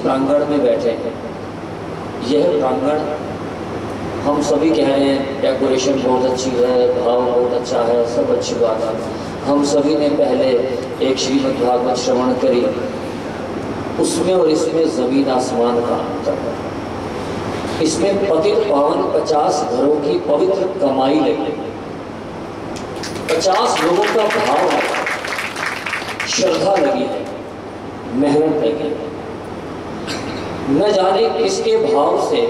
प्रांगण में बैठे हैं। यह प्रांगण हम सभी कह रहे हैं डेकोरेशन बहुत अच्छी है, भाव बहुत अच्छा है, सब अच्छी बात है। हम सभी ने पहले एक श्रीमद् भागवत श्रवण करी, उसमें और इसमें ज़मीन आसमान का अंतर है। इसमें पतित पावन 50 घरों की पवित्र कमाई लगी, 50 लोगों का भाव है, श्रद्धा लगी है, मेहनत लगी है। न जाने किसके भाव से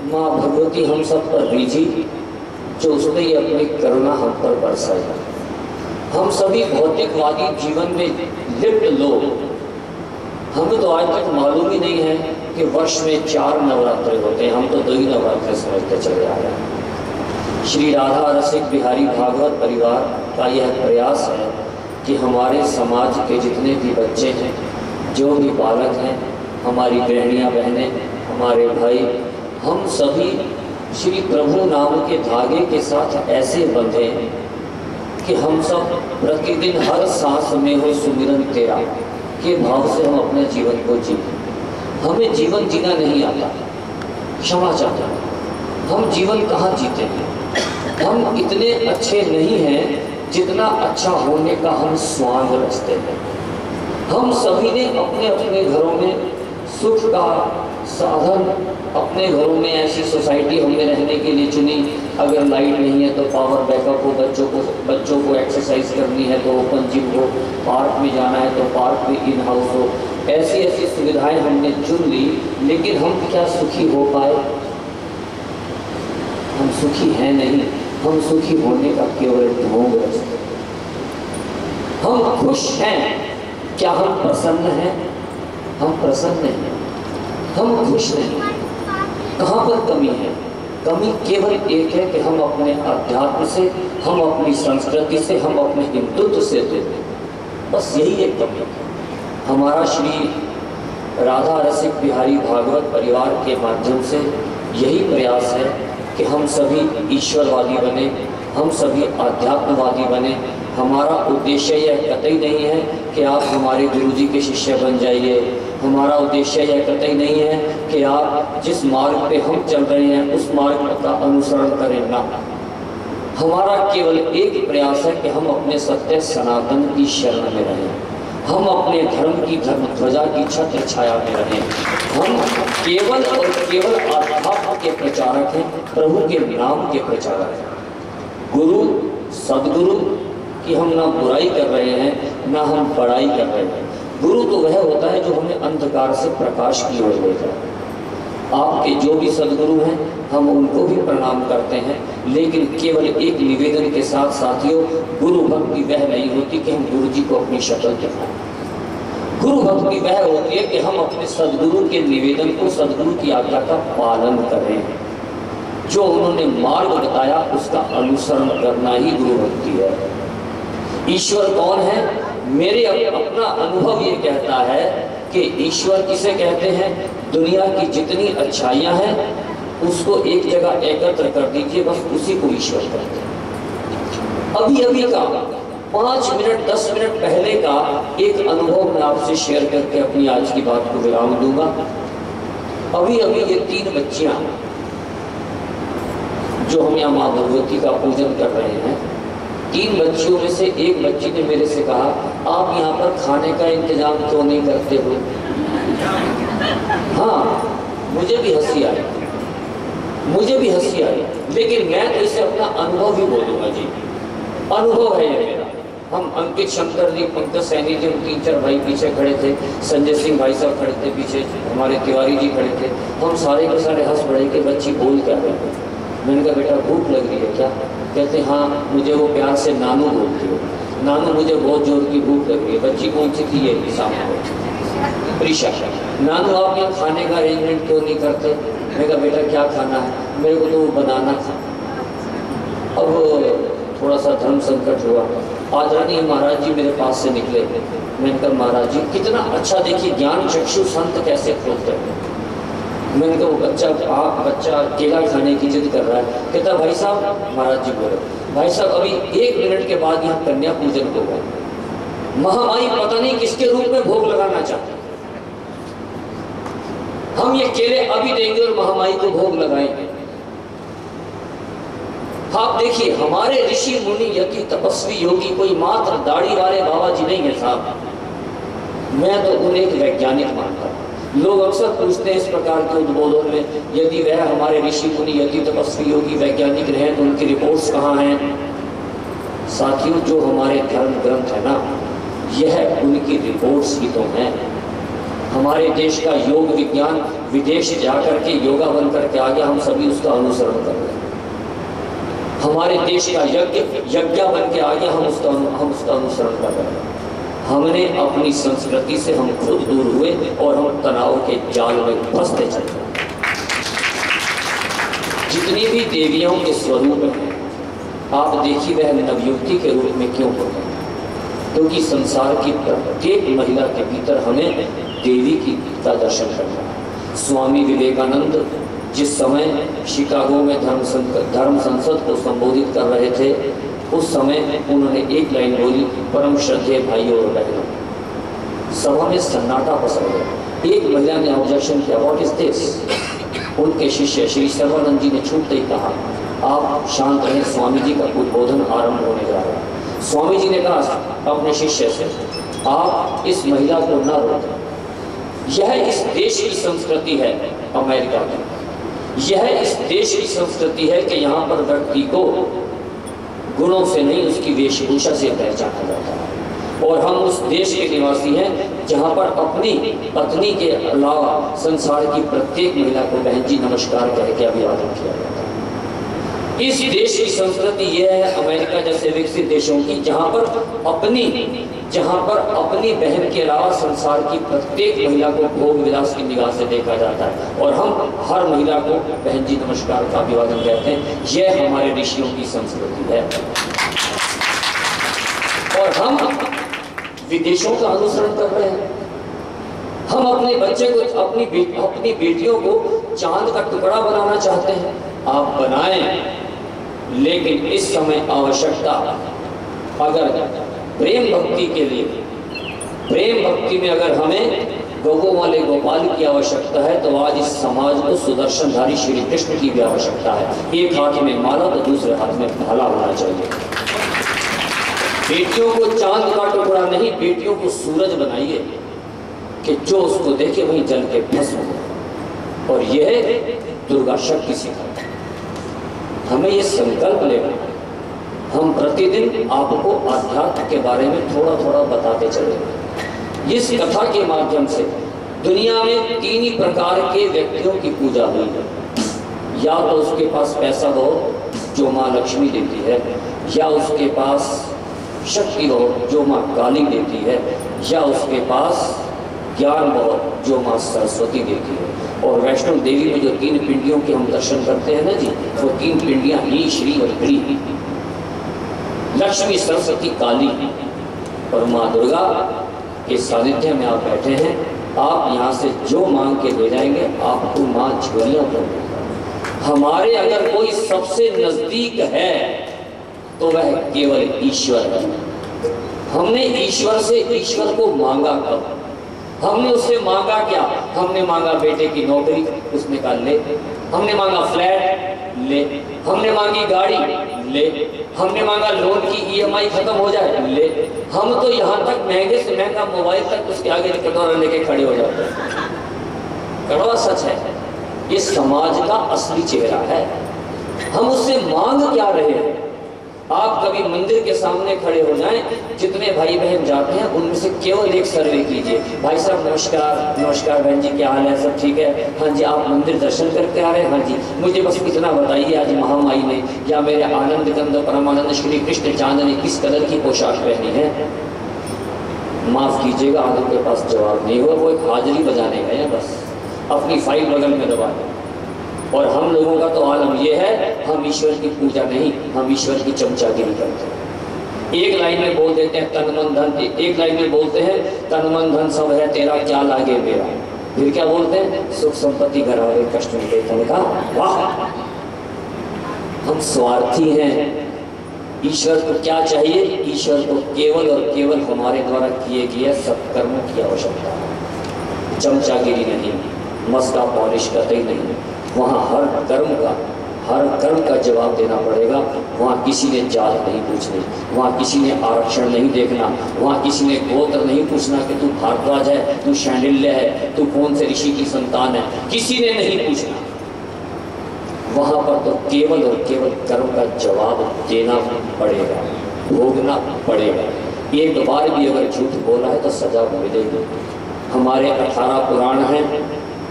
माँ भगवती हम सब पर रीझी, जो उसने ये अपनी करुणा हम पर बरसाई। हम सभी भौतिकवादी जीवन में लिप्त लोग, हमें तो आज तक मालूम ही नहीं है कि वर्ष में 4 नवरात्रे होते हैं। हम तो 2 ही नवरात्रे समझते चले आ रहे हैं। श्री राधा रसिक बिहारी भागवत परिवार का यह प्रयास है कि हमारे समाज के जितने भी बच्चे हैं, जो भी बालक हैं, हमारी गृहिणियाँ बहनें, हमारे भाई, हम सभी श्री प्रभु नाम के धागे के साथ ऐसे बंधे कि हम सब प्रतिदिन हर सांस में हो सुमिरन तेरा के भाव से हम अपने जीवन को जीएं। हमें जीवन जीना नहीं आता, क्षमा चाहता हूँ। हम जीवन कहाँ जीते हैं? हम इतने अच्छे नहीं हैं जितना अच्छा होने का हम स्वांग रचते हैं। हम सभी ने अपने अपने घरों में सुख का साधन, अपने घरों में ऐसी सोसाइटी हमने रहने के लिए चुनी। अगर लाइट नहीं है तो पावर बैकअप हो, बच्चों को एक्सरसाइज करनी है तो ओपन जिम हो, पार्क में जाना है तो पार्क में इन हाउस हो, ऐसी ऐसी सुविधाएं हमने चुन ली। लेकिन हम क्या सुखी हो पाए? हम सुखी हैं नहीं। हम सुखी होने का केवल ढोंग रचते। हम खुश हैं, क्या हम प्रसन्न हैं? हम प्रसन्न हैं, हम खुश नहीं। कहाँ पर कमी है? कमी केवल एक है कि हम अपने अध्यात्म से, हम अपनी संस्कृति से, हम अपने हिंदुत्व से दूर। बस यही एक कमी है। हमारा श्री राधा रसिक बिहारी भागवत परिवार के माध्यम से यही प्रयास है कि हम सभी ईश्वरवादी बने, हम सभी आध्यात्मवादी बने। हमारा उद्देश्य यह कतई नहीं है कि आप हमारे गुरुजी के शिष्य बन जाइए। हमारा उद्देश्य यह कतई नहीं है कि आप जिस मार्ग पे हम चल रहे हैं उस मार्ग का अनुसरण करें, ना। हमारा केवल एक प्रयास है कि हम अपने सत्य सनातन की शरण में रहें, हम अपने धर्म की धर्म ध्वजा की छत्र छाया में रहें। हम केवल और केवल आध्यात्म के प्रचारक हैं, प्रभु के नाम के प्रचारक हैं। गुरु सदगुरु कि हम ना बुराई कर रहे हैं, ना हम बड़ाई कर रहे हैं। गुरु तो वह होता है जो हमें अंधकार से प्रकाश की ओर ले जाए। आपके जो भी सदगुरु हैं, हम उनको भी प्रणाम करते हैं, लेकिन केवल एक निवेदन के साथ साथियों, गुरु भक्ति वह नहीं होती कि हम गुरु जी को अपनी शक्ल दिखाएं। गुरु भक्ति वह होती है कि हम अपने सदगुरु के निवेदन को, सदगुरु की आज्ञा का पालन करें। जो उन्होंने मार्ग बताया उसका अनुसरण करना ही गुरु भक्ति है। ईश्वर कौन है? मेरे अपना अनुभव ये कहता है कि ईश्वर किसे कहते हैं? दुनिया की जितनी अच्छाइयाँ हैं उसको एक जगह एकत्र कर दीजिए, बस उसी को ईश्वर कहते हैं। अभी अभी का 5 मिनट 10 मिनट पहले का एक अनुभव मैं आपसे शेयर करके अपनी आज की बात को विराम दूंगा। अभी अभी ये 3 बच्चियाँ जो हम यहाँ माँ भगवती का पूजन कर रहे हैं, 3 बच्चियों में से एक बच्ची ने मेरे से कहा, आप यहाँ पर खाने का इंतजाम क्यों नहीं करते हो? हाँ, मुझे भी हंसी आई, लेकिन मैं तो इसे अपना अनुभव ही बोलूँगा जी। अनुभव है ये मेरा। हम अंकित शंकर जी, पंकज सैनी जी, 3-4 भाई पीछे खड़े थे, संजय सिंह भाई साहब खड़े थे पीछे, हमारे तिवारी जी खड़े थे। हम सारे के सारे हंस पड़े कि बच्ची बोल क्या रही है। मैंने कहा, बेटा भूख लग रही है क्या? कहते हाँ, मुझे वो प्यार से नानू बोलती हो। नानू, मुझे बहुत जोर की भूख लग रही है। बच्ची कौन सी थी? ये सामने प्रीशा। नानू, आप यहाँ खाने का अरेंजमेंट क्यों नहीं करते? मैंने कहा, बेटा क्या खाना है? मेरे को तो वो बनाना था। अब थोड़ा सा धर्म संकट हुआ। आदरणीय महाराज जी मेरे पास से निकले। मैंने कहा, महाराज जी कितना अच्छा, देखिए ज्ञान चक्षु संत कैसे खोलते हैं। मैंने कहा, वो बच्चा केला खाने की जिद कर रहा है। कहता, भाई साहब, महाराज जी बोले, भाई साहब अभी 1 मिनट के बाद यहाँ कन्या पूजन होगा। महामाई पता नहीं किसके रूप में भोग लगाना चाहते। हम ये केले अभी देंगे और महामाई को भोग लगाएंगे। आप देखिए, हमारे ऋषि मुनि यति तपस्वी योगी कोई मात्र दाढ़ी वाले बाबा जी नहीं है साहब। मैं तो उन्हें एक वैज्ञानिक मानता हूँ। लोग अक्सर पूछते हैं इस प्रकार के उद्बोधन में, यदि वह हमारे ऋषि मुनि यति तपस्वी योगी वैज्ञानिक रहे तो उनकी रिपोर्ट्स कहाँ हैं? साथियों, जो हमारे धर्म ग्रंथ है ना, यह उनकी रिपोर्ट्स ही तो हैं। हमारे देश का योग विज्ञान विदेश जाकर के योगा बन करके आ गया, हम सभी उसका अनुसरण कर रहे हैं। हमारे देश का यज्ञ बन के आ गया, हम उसका अनुसरण कर रहे हैं। हमने अपनी संस्कृति से हम खुद दूर हुए और हम तनाव के जाल में फंसते चले। जितनी भी देवियों के स्वरूप हैं, आप देखिए वह नवयुवती के रूप में क्यों होते हैं? क्योंकि संसार की प्रत्येक महिला के भीतर हमें देवी का दर्शन करना है। स्वामी विवेकानंद जिस समय शिकागो में धर्म संसद को संबोधित कर रहे थे, उस समय उन्होंने एक लाइन बोली, परम श्रद्धेय भाइयों और बहनों। सभा में सन्नाटा पसर गया। एक महिला ने ऑब्जेक्शन किया, व्हाट इज दिस? उनके शिष्य श्री सर्वानंद जी ने छूटते ही कहा, आप शांत रहें, स्वामी जी का उद्बोधन आरंभ होने जा रहा है। स्वामी जी ने कहा अपने शिष्य से, आप इस महिला को न रोकें। यह इस देश की संस्कृति है, अमेरिका की। यह इस देश की संस्कृति है कि यहाँ पर व्यक्ति को गुणों से नहीं, उसकी वेशभूषा से पहचाना जाता है। और हम उस देश के निवासी हैं जहाँ पर अपनी पत्नी के अलावा संसार की प्रत्येक महिला को बहन जी नमस्कार कह के अभिवादन किया जाता है। इस देश की संस्कृति यह है, अमेरिका जैसे विकसित देशों की, जहाँ पर अपनी बहन के अलावा संसार की प्रत्येक महिला को भोग विलास की निगाह से देखा जाता है और हम हर महिला को बहन जी नमस्कार का अभिवादन कहते हैं। यह हमारे ऋषियों की संस्कृति है और हम विदेशों का अनुसरण कर रहे हैं। हम अपने बच्चे को, अपनी बेटियों को चांद का टुकड़ा बनाना चाहते हैं। आप बनाएं, लेकिन इस समय आवश्यकता अगर प्रेम भक्ति के लिए, प्रेम भक्ति में अगर हमें गौ वाले गोपाल की आवश्यकता है, तो आज इस समाज को सुदर्शनधारी श्री कृष्ण की भी आवश्यकता है। एक हाथ में माला तो दूसरे हाथ में भाला होना चाहिए। बेटियों को चांद का टुकड़ा नहीं, बेटियों को सूरज बनाइए कि जो उसको देखे वहीं जल के भस्म हो। और यह दुर्गा शक्ति सिखाती है। हमें ये संकल्प लेना है, हम प्रतिदिन आपको अध्यात्म के बारे में थोड़ा थोड़ा बताते चलेंगे। इस कथा के माध्यम से दुनिया में 3 ही प्रकार के व्यक्तियों की पूजा हुई है। या तो उसके पास पैसा हो जो माँ लक्ष्मी देती है, या उसके पास शक्ति हो जो माँ काली देती है, या उसके पास ज्ञान हो जो माँ सरस्वती देती है। और वैष्णो देवी में जो 3 पिंडियों के हम दर्शन करते हैं ना जी, वो 3 पिंडियाँ ही श्री और हरि, लक्ष्मी सरस्वती काली और माँ दुर्गा के सानिध्य में आप बैठे हैं। आप यहाँ से जो मांग के ले जाएंगे आपको माँ झोलियाँ भर देगी। हमारे अगर कोई सबसे नजदीक है तो वह केवल ईश्वर है। हमने ईश्वर से ईश्वर को मांगा कब? हमने उससे मांगा क्या? हमने मांगा बेटे की नौकरी, उसने कहा ले। हमने मांगा फ्लैट, ले। हमने मांगी गाड़ी, ले। हमने मांगा लोन की EMI खत्म हो जाए, ले। हम तो यहाँ तक महंगे से महंगा मोबाइल तक उसके आगे कटोरा लेके खड़े हो जाते हैं। कड़वा सच है, ये समाज का असली चेहरा है। हम उससे मांग क्या रहे हैं? आप कभी मंदिर के सामने खड़े हो जाएं, जितने भाई बहन जाते हैं उनमें से केवल एक सर्वे कीजिए, भाई साहब नमस्कार, नमस्कार बहन जी, क्या हाल है, सब ठीक है? हाँ जी। आप मंदिर दर्शन करके आ रहे हैं? हाँ जी। मुझे बस इतना बताइए, आज महामाई ने या मेरे आनंद कंद परमानंद श्री कृष्ण चांद ने किस कलर की पोशाक पहनी है? माफ कीजिएगा, आदमी के पास जवाब नहीं हुआ, वो एक हाजिरी बजाने गए हैं, बस अपनी फाइल बगल में दबा दें। और हम लोगों का तो आलम यह है, हम ईश्वर की पूजा नहीं, हम ईश्वर की चमचागिरी करते हैं। एक लाइन में बोल देते हैं तन मन धन, एक लाइन में बोलते हैं तन मन धन सब है तेरा, क्या लागे मेरा। फिर क्या बोलते हैं? सुख संपत्ति घर आवे कष्ट मिले तन का। वाह, हम स्वार्थी हैं। ईश्वर को क्या चाहिए? ईश्वर को केवल और केवल हमारे द्वारा किए गए सत्कर्मों की आवश्यकता है, चमचागिरी नहीं, मस्का पॉलिश कतई नहीं। वहाँ हर कर्म का जवाब देना पड़ेगा। वहाँ किसी ने जात नहीं पूछनी, वहाँ किसी ने आरक्षण नहीं देखना, वहाँ किसी ने गोत्र नहीं पूछना कि तू भारद्वाज है, तू शांडिल्य है, तू कौन से ऋषि की संतान है, किसी ने नहीं पूछना। वहाँ पर तो केवल और केवल कर्म का जवाब देना पड़ेगा, भोगना पड़ेगा। एक बार भी अगर झूठ बोला है तो सजा मिलेगी। हमारे 18 पुराण हैं।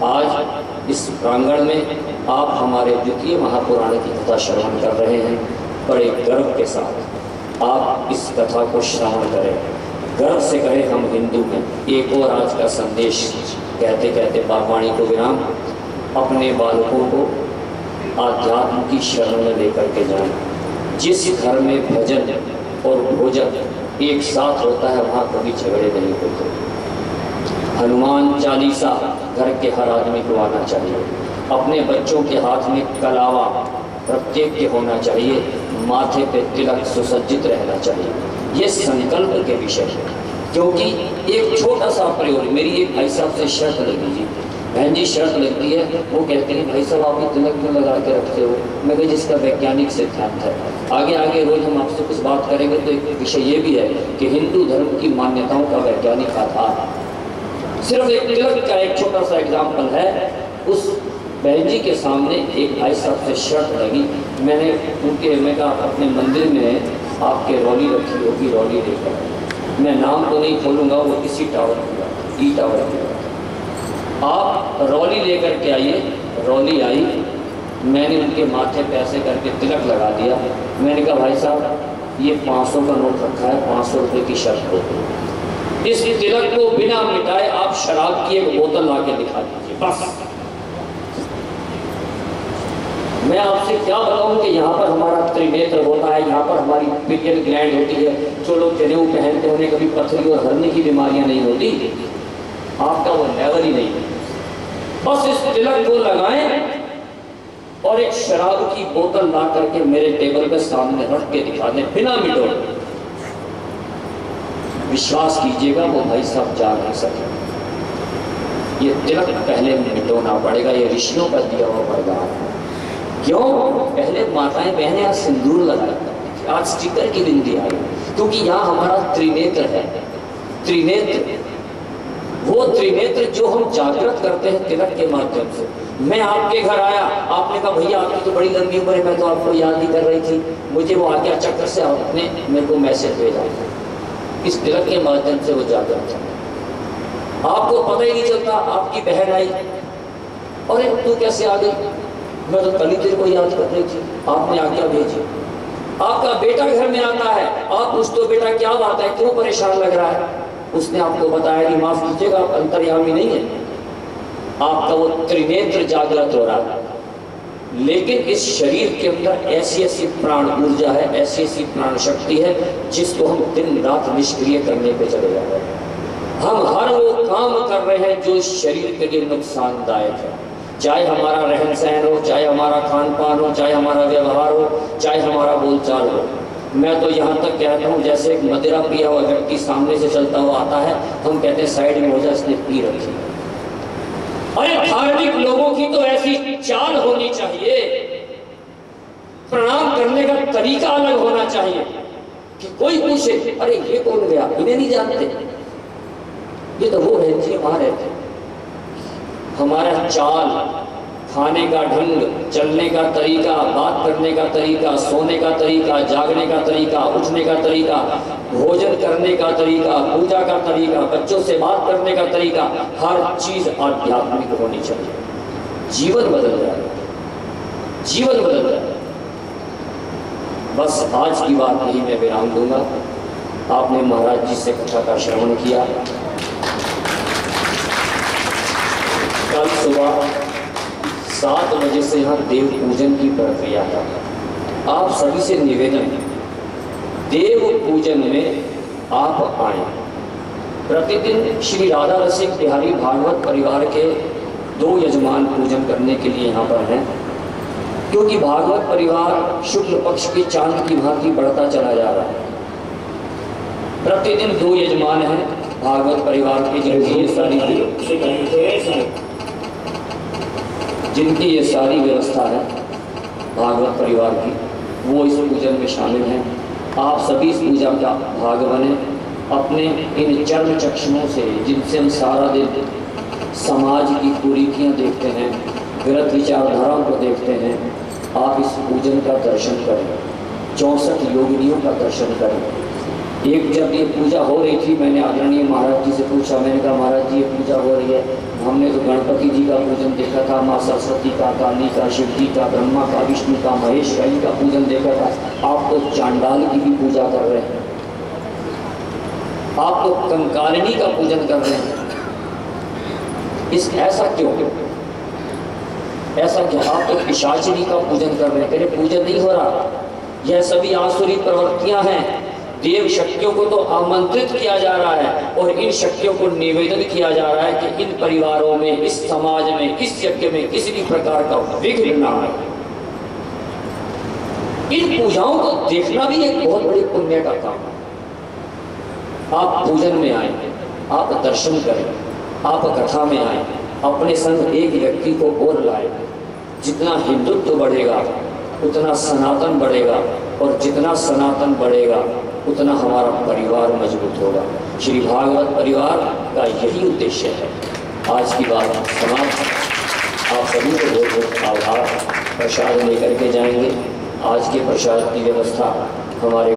आज इस प्रांगण में आप हमारे द्वितीय महापुराण की कथा श्रवण कर रहे हैं। बड़े गर्व के साथ आप इस कथा को श्रवण करें, गर्व से करें हम हिंदू हैं। एक और आज का संदेश कहते कहते वाणी को विराम। अपने बालकों को आध्यात्म की शरण में लेकर के जाएं। जिस घर में भजन और भोजन एक साथ होता है वहाँ कभी झगड़े नहीं होते। हनुमान चालीसा घर के हर आदमी को आना चाहिए। अपने बच्चों के हाथ में कलावा प्रत्येक के होना चाहिए। माथे पे तिलक सुसज्जित रहना चाहिए। ये संकल्प के विषय है। क्योंकि एक छोटा सा प्रयोग, मेरी एक भाई साहब से शर्त लगी जी, बहन जी शर्त लगती है। वो कहते हैं भाई साहब आप तिलक क्यों लगा के रखते हो? मैं कहा जिसका वैज्ञानिक सिद्धांत है। आगे रोज हम आपसे कुछ बात करेंगे तो एक विषय ये भी है कि हिंदू धर्म की मान्यताओं का वैज्ञानिक आधार सिर्फ एक तिलक का एक छोटा सा एग्जाम्पल है। उस बहन जी के सामने एक भाई साहब से शर्त लगी। मैं कहा अपने मंदिर में आपके रौली रखी होगी, रौली लेकर। मैं नाम तो नहीं खोलूँगा, वो इसी टावर की ई टावर की आप रौली लेकर के आइए। रौली आई, मैंने उनके माथे पे ऐसे करके तिलक लगा दिया। मैंने कहा भाई साहब ये 500 का नोट रखा है, 500 रुपये की शर्त हो। इस तिलक को बिना मिटाए आप शराब की एक बोतल ला के दिखा दीजिए बस। मैं आपसे क्या बताऊं कि यहाँ पर हमारा त्रिनेत्र होता है, यहाँ पर हमारी पिनियन ग्लैंड होती है, जो लोग जनेऊ पहनते होने कभी पथरी और हरने की बीमारियां नहीं होती। आपका वो लेवल ही नहीं। बस इस तिलक को लगाएं और एक शराब की बोतल ला करके मेरे टेबल पे सामने रख के दिखा दें बिना मिटोड़े। विश्वास कीजिएगा वो भाई साहब जा नहीं सके। ये तिलक पहले मिटोना पड़ेगा। ये ऋषियों का दिया हुआ वरदान है। क्यों? पहले माताएं बहनें आज सिंदूर लगाती, आज स्टिकर की बिंदी आई, क्योंकि यहाँ हमारा त्रिनेत्र है। त्रिनेत्र, वो त्रिनेत्र जो हम जागृत करते हैं तिलक के माध्यम से। मैं आपके घर आया, आपने कहा भैया आपकी तो बड़ी लंबी उम्र है, मैं तो आपको याद ही कर रही थी, मुझे वो आज्ञा चक्र से आपने मेरे को मैसेज भेजा। इस तिलक के माध्यम से वो जागृत है। आपको पता ही नहीं चलता आपकी बहन आई, अरे तू कैसे आ गई? मैं तो कल ही तेरे को याद कर रही थी, आपने आज्ञा भेजी। आपका बेटा घर में आता है, आप पूछ तो बेटा क्या बात है, क्यों परेशान लग रहा है? उसने आपको बताया कि माफ कीजिएगा आप अंतर्यामी नहीं है, आपका वो त्रिनेत्र जागृत हो रहा है। लेकिन इस शरीर के अंदर ऐसी ऐसी प्राण ऊर्जा है, ऐसी ऐसी प्राण शक्ति है जिसको हम दिन रात निष्क्रिय करने पे चले जा रहे हैं। हम हर वो काम कर रहे हैं जो इस शरीर के लिए नुकसानदायक है। चाहे हमारा रहन सहन हो, चाहे हमारा खान पान हो, चाहे हमारा व्यवहार हो, चाहे हमारा बोलचाल हो। मैं तो यहाँ तक कहता हूँ जैसे एक मदिरा पिया हुआ व्यक्ति सामने से चलता हुआ आता है, हम कहते हैं साइड में हो जाए, इसने पी रखी। अरे धार्मिक लोगों की तो ऐसी चाल होनी चाहिए, प्रणाम करने का तरीका अलग होना चाहिए कि कोई पूछे अरे ये कौन गया, इन्हें नहीं जानते, ये तो वो है जी वहां रहते। हमारा चाल, खाने का ढंग, चलने का तरीका, बात करने का तरीका, सोने का तरीका, जागने का तरीका, उठने का तरीका, भोजन करने का तरीका, पूजा का तरीका, बच्चों से बात करने का तरीका, हर चीज आध्यात्मिक होनी चाहिए। जीवन बदल जाए, जीवन बदल जाए। बस आज की बात नहीं मैं विराम दूंगा। आपने महाराज जी से कथा का श्रवण किया। कल सुबह 7 बजे से यहाँ देव पूजन की प्रक्रिया है। आप सभी से निवेदन है, देव पूजन में आप आए। प्रतिदिन श्री राधा रसिक बिहारी भागवत परिवार के 2 यजमान पूजन करने के लिए यहाँ पर हैं, क्योंकि भागवत परिवार शुक्ल पक्ष के चांद की भांति बढ़ता चला जा रहा है। प्रतिदिन 2 यजमान हैं भागवत परिवार के, जिनकी ये सारी जिनकी ये सारी व्यवस्था है भागवत परिवार की, वो इस पूजन में शामिल हैं। आप सभी इस पूजा का भाग बने। अपने इन चर्म चक्षुओं से, जिनसे हम सारा दिन समाज की कुरीतियाँ देखते हैं, गलत विचारधाराओं को देखते हैं, आप इस पूजन का दर्शन करें। 64 योगिनियों का दर्शन करें। एक जब ये पूजा हो रही थी, मैंने आदरणीय महाराज जी से पूछा, मैंने कहा महाराज जी ये पूजा हो रही है, हमने तो गणपति जी का पूजन देखा था, माँ सरस्वती का, काली का, शिव जी का, ब्रह्मा का, विष्णु का, महेश का, इनका पूजन देखा था, आप तो चांडाल की भी पूजा कर रहे हैं, आप तो कंकालिनी का पूजन कर रहे हैं। ऐसा क्यों? ऐसा क्यों? आप तो पिशाचिनी का पूजन कर रहे हैं। तेरे पूजन नहीं हो रहा। यह सभी आसुरी प्रवृत्तियां हैं। देव शक्तियों को तो आमंत्रित किया जा रहा है और इन शक्तियों को निवेदन किया जा रहा है कि इन परिवारों में, इस समाज में, इस यज्ञ में किसी भी प्रकार का विघ्न ना आए। इन पूजाओं को देखना भी एक बहुत बड़ी पुण्य का काम है। आप पूजन में आए, आप दर्शन करें, आप कथा में आए, अपने संग एक व्यक्ति को और लाए। जितना हिंदुत्व बढ़ेगा उतना सनातन बढ़ेगा, और जितना सनातन बढ़ेगा उतना हमारा परिवार मजबूत होगा। श्री भागवत परिवार का यही उद्देश्य है। आज की बात समाप्त। आप सभी को बहुत बहुत आभार। प्रसाद लेकर के जाएंगे। आज के प्रसाद की व्यवस्था हमारे